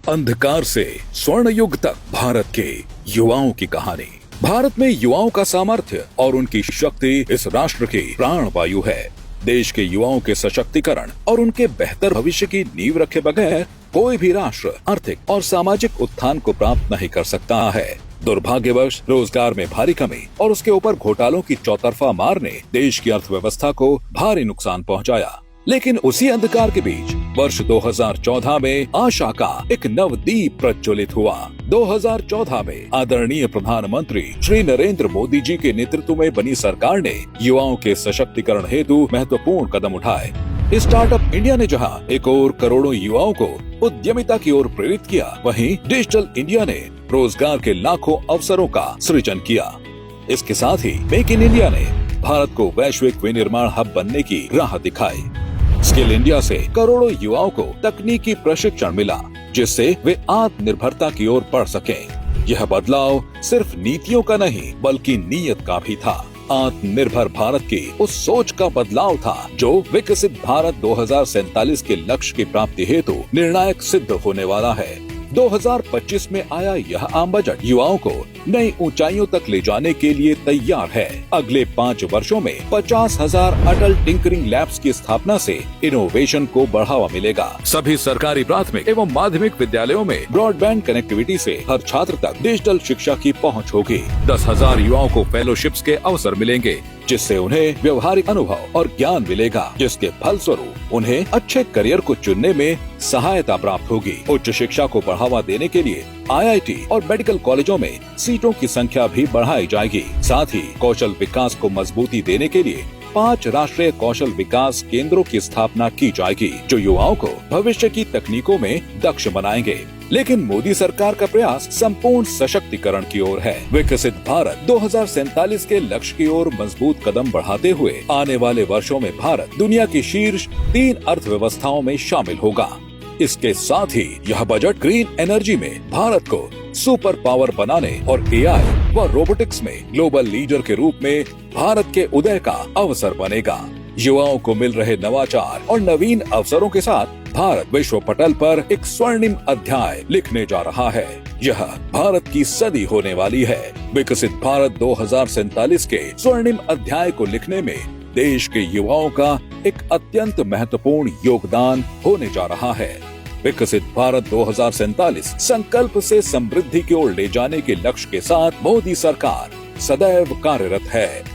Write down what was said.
अंधकार से स्वर्ण युग तक भारत के युवाओं की कहानी। भारत में युवाओं का सामर्थ्य और उनकी शक्ति इस राष्ट्र की प्राण वायु है। देश के युवाओं के सशक्तिकरण और उनके बेहतर भविष्य की नींव रखे बगैर कोई भी राष्ट्र आर्थिक और सामाजिक उत्थान को प्राप्त नहीं कर सकता है। दुर्भाग्यवश रोजगार में भारी कमी और उसके ऊपर घोटालों की चौतरफा मार ने देश की अर्थव्यवस्था को भारी नुकसान पहुंचाया। लेकिन उसी अंधकार के बीच वर्ष 2014 में आशा का एक नवदीप प्रज्वलित हुआ। 2014 में आदरणीय प्रधानमंत्री श्री नरेंद्र मोदी जी के नेतृत्व में बनी सरकार ने युवाओं के सशक्तिकरण हेतु महत्वपूर्ण कदम उठाए। स्टार्टअप इंडिया ने जहां एक और करोड़ों युवाओं को उद्यमिता की ओर प्रेरित किया, वहीं डिजिटल इंडिया ने रोजगार के लाखों अवसरों का सृजन किया। इसके साथ ही मेक इन इंडिया ने भारत को वैश्विक विनिर्माण हब बनने की राह दिखाई। स्किल इंडिया से करोड़ों युवाओं को तकनीकी प्रशिक्षण मिला, जिससे वे आत्मनिर्भरता की ओर बढ़ सकें। यह बदलाव सिर्फ नीतियों का नहीं बल्कि नीयत का भी था। आत्मनिर्भर भारत की उस सोच का बदलाव था जो विकसित भारत 2047 के लक्ष्य की प्राप्ति हेतु निर्णायक सिद्ध होने वाला है। 2025 में आया यह आम बजट युवाओं को नई ऊंचाइयों तक ले जाने के लिए तैयार है। अगले 5 वर्षों में 50,000 अटल टिंकरिंग लैब्स की स्थापना से इनोवेशन को बढ़ावा मिलेगा। सभी सरकारी प्राथमिक एवं माध्यमिक विद्यालयों में ब्रॉडबैंड कनेक्टिविटी से हर छात्र तक डिजिटल शिक्षा की पहुंच होगी। 10,000 युवाओं को फेलोशिप्स के अवसर मिलेंगे, जिससे उन्हें व्यवहारिक अनुभव और ज्ञान मिलेगा, जिसके फलस्वरूप उन्हें अच्छे करियर को चुनने में सहायता प्राप्त होगी। उच्च शिक्षा को बढ़ावा देने के लिए IIT और मेडिकल कॉलेजों में सीटों की संख्या भी बढ़ाई जाएगी। साथ ही कौशल विकास को मजबूती देने के लिए 5 राष्ट्रीय कौशल विकास केंद्रों की स्थापना की जाएगी, जो युवाओं को भविष्य की तकनीकों में दक्ष बनाएंगे। लेकिन मोदी सरकार का प्रयास संपूर्ण सशक्तिकरण की ओर है। विकसित भारत 2047 के लक्ष्य की ओर मजबूत कदम बढ़ाते हुए आने वाले वर्षों में भारत दुनिया की शीर्ष 3 अर्थव्यवस्थाओं में शामिल होगा। इसके साथ ही यह बजट ग्रीन एनर्जी में भारत को सुपर पावर बनाने और AI व रोबोटिक्स में ग्लोबल लीडर के रूप में भारत के उदय का अवसर बनेगा। युवाओं को मिल रहे नवाचार और नवीन अवसरों के साथ भारत विश्व पटल पर एक स्वर्णिम अध्याय लिखने जा रहा है। यह भारत की सदी होने वाली है। विकसित भारत 2047 के स्वर्णिम अध्याय को लिखने में देश के युवाओं का एक अत्यंत महत्वपूर्ण योगदान होने जा रहा है। विकसित भारत 2047 संकल्प से समृद्धि की ओर ले जाने के लक्ष्य के साथ मोदी सरकार सदैव कार्यरत है।